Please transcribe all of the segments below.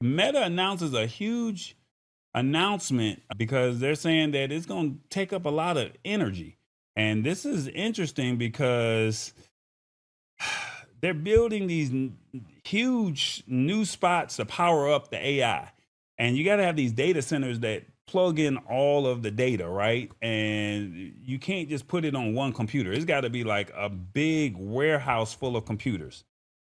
Meta announces a huge announcement because they're saying that it's going to take up a lot of energy. And this is interesting because they're building these huge new spots to power up the AI. And you got to have these data centers that plug in all of the data, right? And you can't just put it on one computer. It's got to be like a big warehouse full of computers.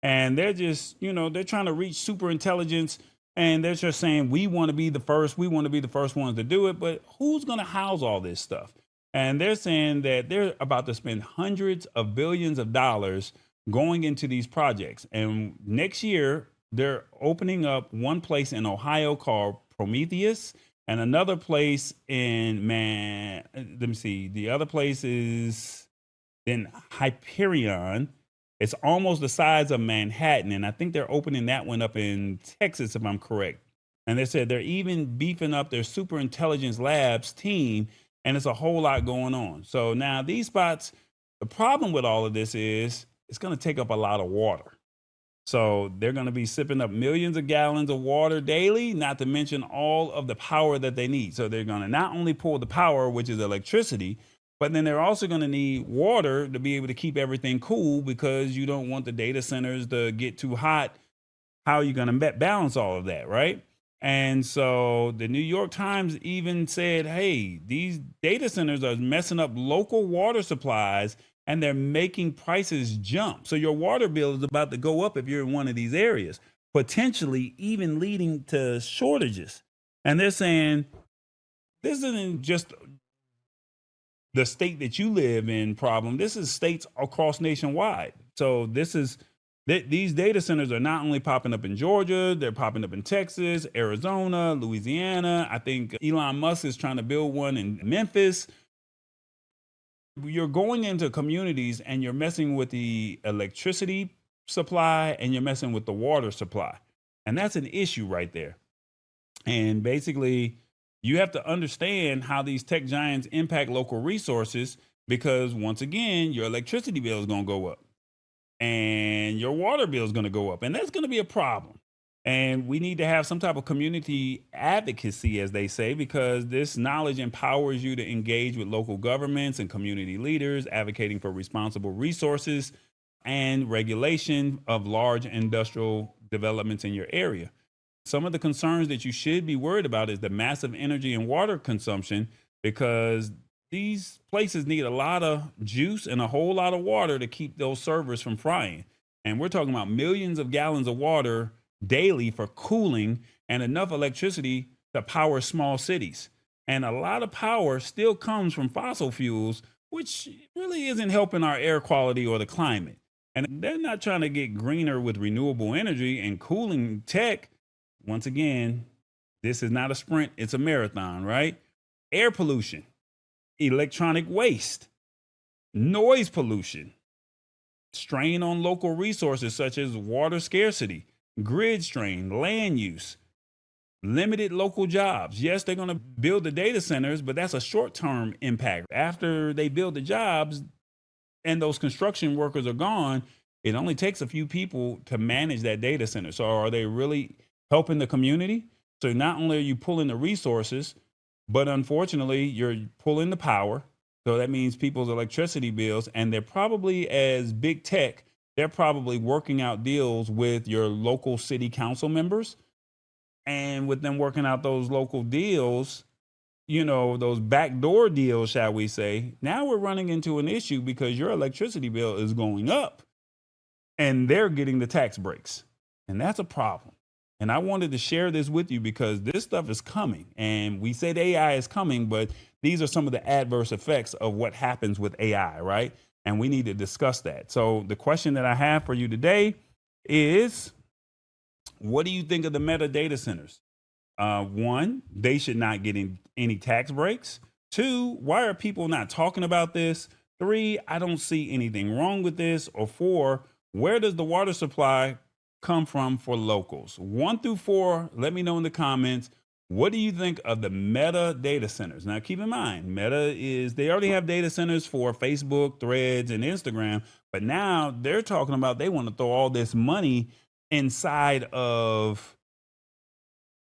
And they're just, they're trying to reach super intelligence, and they're just saying, we want to be the first, we want to be the first ones to do it. But who's going to house all this stuff? And they're saying that they're about to spend hundreds of billions of dollars going into these projects. And next year, they're opening up one place in Ohio called Prometheus, and another place in let me see, the other place is in Hyperion. It's almost the size of Manhattan, and I think they're opening that one up in Texas, if I'm correct. And they said they're even beefing up their super intelligence labs team, and it's a whole lot going on. So now these spots, the problem with all of this is it's going to take up a lot of water. So they're going to be sipping up millions of gallons of water daily, not to mention all of the power that they need. So they're going to not only pull the power, which is electricity, but then they're also going to need water to be able to keep everything cool, because you don't want the data centers to get too hot. How are you going to balance all of that, right? And so the New York Times even said, hey, these data centers are messing up local water supplies, and they're making prices jump. So your water bill is about to go up if you're in one of these areas, potentially even leading to shortages. And they're saying this isn't just the state that you live in problem. This is states across nationwide. So these data centers are not only popping up in Georgia, they're popping up in Texas, Arizona, Louisiana. I think Elon Musk is trying to build one in Memphis. You're going into communities and you're messing with the electricity supply, and you're messing with the water supply. And that's an issue right there. And basically, you have to understand how these tech giants impact local resources, because once again, your electricity bill is going to go up and your water bill is going to go up. And that's going to be a problem. And we need to have some type of community advocacy, as they say, because this knowledge empowers you to engage with local governments and community leaders, advocating for responsible resources and regulation of large industrial developments in your area. Some of the concerns that you should be worried about is the massive energy and water consumption, because these places need a lot of juice and a whole lot of water to keep those servers from frying. And we're talking about millions of gallons of water daily for cooling, and enough electricity to power small cities. And a lot of power still comes from fossil fuels, which really isn't helping our air quality or the climate. And they're not trying to get greener with renewable energy and cooling tech. Once again, this is not a sprint, it's a marathon, right? Air pollution, electronic waste, noise pollution, strain on local resources such as water scarcity, grid strain, land use, limited local jobs. Yes, they're going to build the data centers, but that's a short term impact. After they build the jobs and those construction workers are gone, it only takes a few people to manage that data center. So are they really helping the community? So not only are you pulling the resources, but unfortunately, you're pulling the power. So that means people's electricity bills, and they're probably, as big tech, they're probably working out deals with your local city council members. And with them working out those local deals, those backdoor deals, shall we say, now we're running into an issue because your electricity bill is going up and they're getting the tax breaks. And that's a problem. And I wanted to share this with you because this stuff is coming. And we said AI is coming, but these are some of the adverse effects of what happens with AI, right? And we need to discuss that. So the question that I have for you today is, what do you think of the meta data centers? One, they should not get any tax breaks. Two, why are people not talking about this? Three, I don't see anything wrong with this. Or four, where does the water supply come from for locals? 1 through 4, let me know in the comments. What do you think of the Meta data centers? Now, keep in mind, they already have data centers for Facebook, Threads, and Instagram, but now they're talking about they want to throw all this money inside of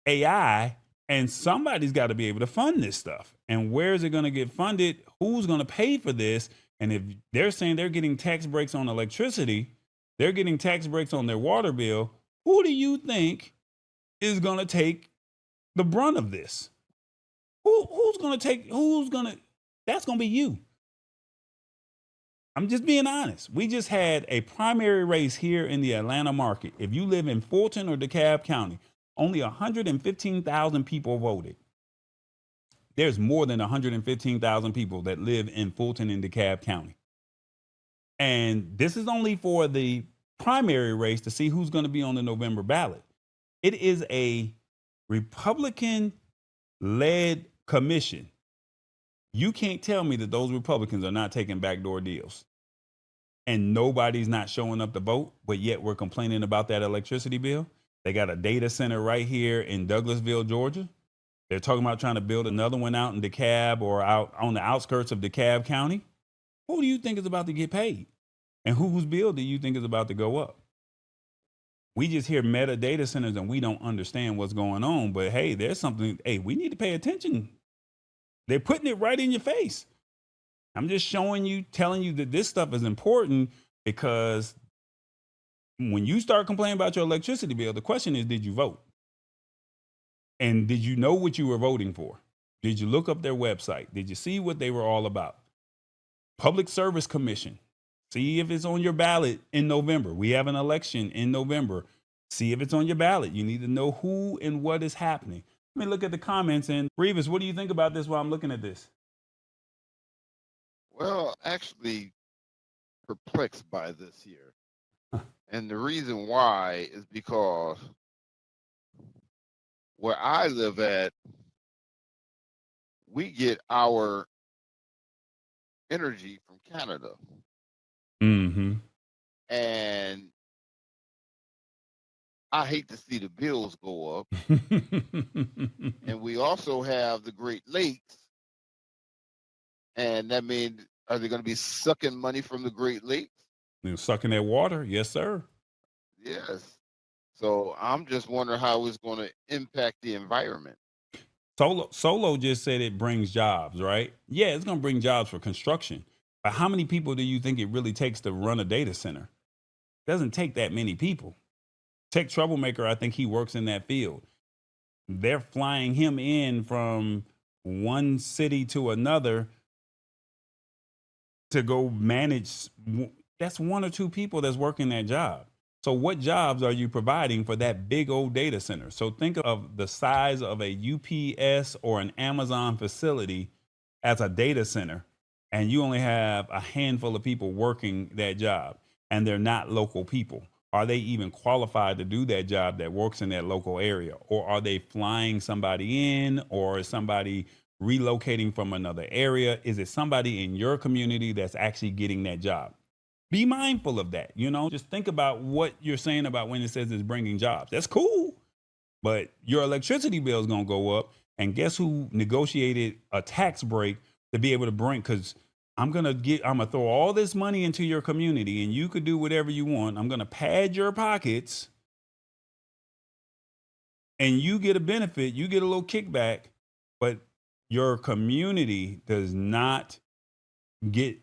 AI, and somebody's got to be able to fund this stuff. And where is it going to get funded? Who's going to pay for this? And if they're saying they're getting tax breaks on electricity, they're getting tax breaks on their water bill, who do you think is going to take the brunt of this? Who's going to take, that's going to be you. I'm just being honest. We just had a primary race here in the Atlanta market. If you live in Fulton or DeKalb County, only 115,000 people voted. There's more than 115,000 people that live in Fulton and DeKalb County. And this is only for the primary race to see who's going to be on the November ballot. It is a Republican led commission. You can't tell me that those Republicans are not taking backdoor deals and nobody's not showing up to vote, but yet we're complaining about that electricity bill. They got a data center right here in Douglasville, Georgia. They're talking about trying to build another one out in DeKalb or out on the outskirts of DeKalb County. Who do you think is about to get paid? And whose bill do you think is about to go up? We just hear meta data centers and we don't understand what's going on. But hey, there's something, hey, we need to pay attention. They're putting it right in your face. I'm just showing you, telling you that this stuff is important, because when you start complaining about your electricity bill, the question is, did you vote? And did you know what you were voting for? Did you look up their website? Did you see what they were all about? Public Service Commission. See if it's on your ballot in November. We have an election in November. See if it's on your ballot. You need to know who and what is happening. Let me look at the comments. And Revis, what do you think about this while I'm looking at this? Well, actually perplexed by this here. And the reason why is because where I live at, we get our energy from Canada. Mm-hmm. And I hate to see the bills go up. And we also have the Great Lakes. And that means, are they going to be sucking money from the Great Lakes? They're sucking that water? Yes, sir. Yes. So I'm just wondering how it's going to impact the environment. Solo just said it brings jobs, right? Yeah, it's going to bring jobs for construction. But how many people do you think it really takes to run a data center? It doesn't take that many people. Tech Troublemaker, I think he works in that field. They're flying him in from one city to another to go manage. That's one or two people that's working that job. So what jobs are you providing for that big old data center? So think of the size of a UPS or an Amazon facility as a data center, and you only have a handful of people working that job, and they're not local people. Are they even qualified to do that job that works in that local area? Or are they flying somebody in, or is somebody relocating from another area? Is it somebody in your community that's actually getting that job? Be mindful of that. Just think about what you're saying about when it says it's bringing jobs. That's cool. But your electricity bill is going to go up. And guess who negotiated a tax break to be able to bring? Because I'm going to throw all this money into your community and you could do whatever you want. I'm going to pad your pockets and you get a benefit. You get a little kickback, but your community does not get,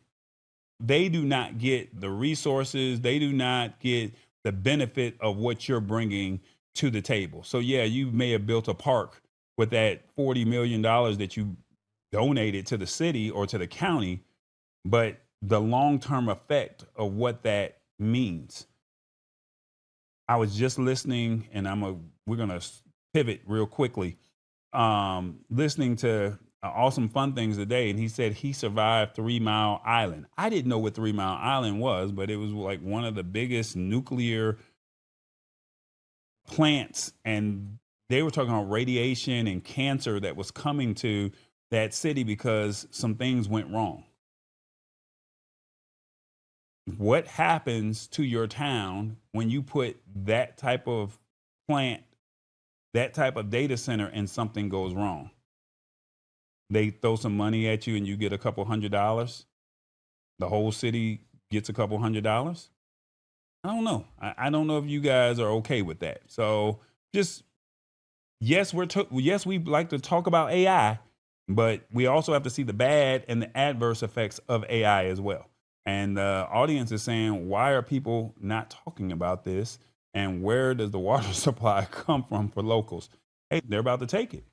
they do not get the resources. They do not get the benefit of what you're bringing to the table. So yeah, you may have built a park with that $40 million that you donated to the city or to the county, but the long-term effect of what that means. I was just listening, and we're gonna pivot real quickly. Listening to Awesome Fun Things today, and he said he survived 3 Mile Island. I didn't know what 3 Mile Island was, but it was like one of the biggest nuclear plants, and they were talking about radiation and cancer that was coming to that city because some things went wrong. What happens to your town when you put that type of plant, that type of data center, and something goes wrong? They throw some money at you and you get a couple $100. The whole city gets a couple $100. I don't know. I don't know if you guys are okay with that. So just yes, yes, we like to talk about AI, but we also have to see the bad and the adverse effects of AI as well. And the audience is saying, why are people not talking about this? And where does the water supply come from for locals? Hey, they're about to take it.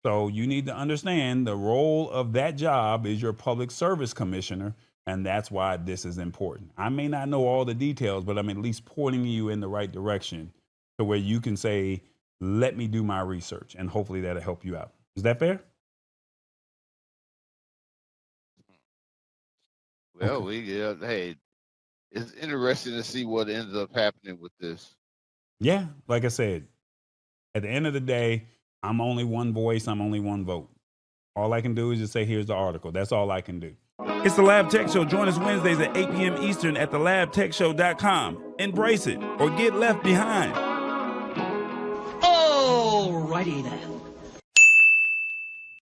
So you need to understand the role of that job is your public service commissioner. And that's why this is important. I may not know all the details, but I'm at least pointing you in the right direction to where you can say, let me do my research. And hopefully that'll help you out. Is that fair? Well, Okay. hey, it's interesting to see what ends up happening with this. Yeah. Like I said, at the end of the day, I'm only one voice. I'm only one vote. All I can do is just say, here's the article. That's all I can do. It's the Lab Tech Show. Join us Wednesdays at 8 p.m. Eastern at thelabtechshow.com. Embrace it or get left behind. Alrighty then.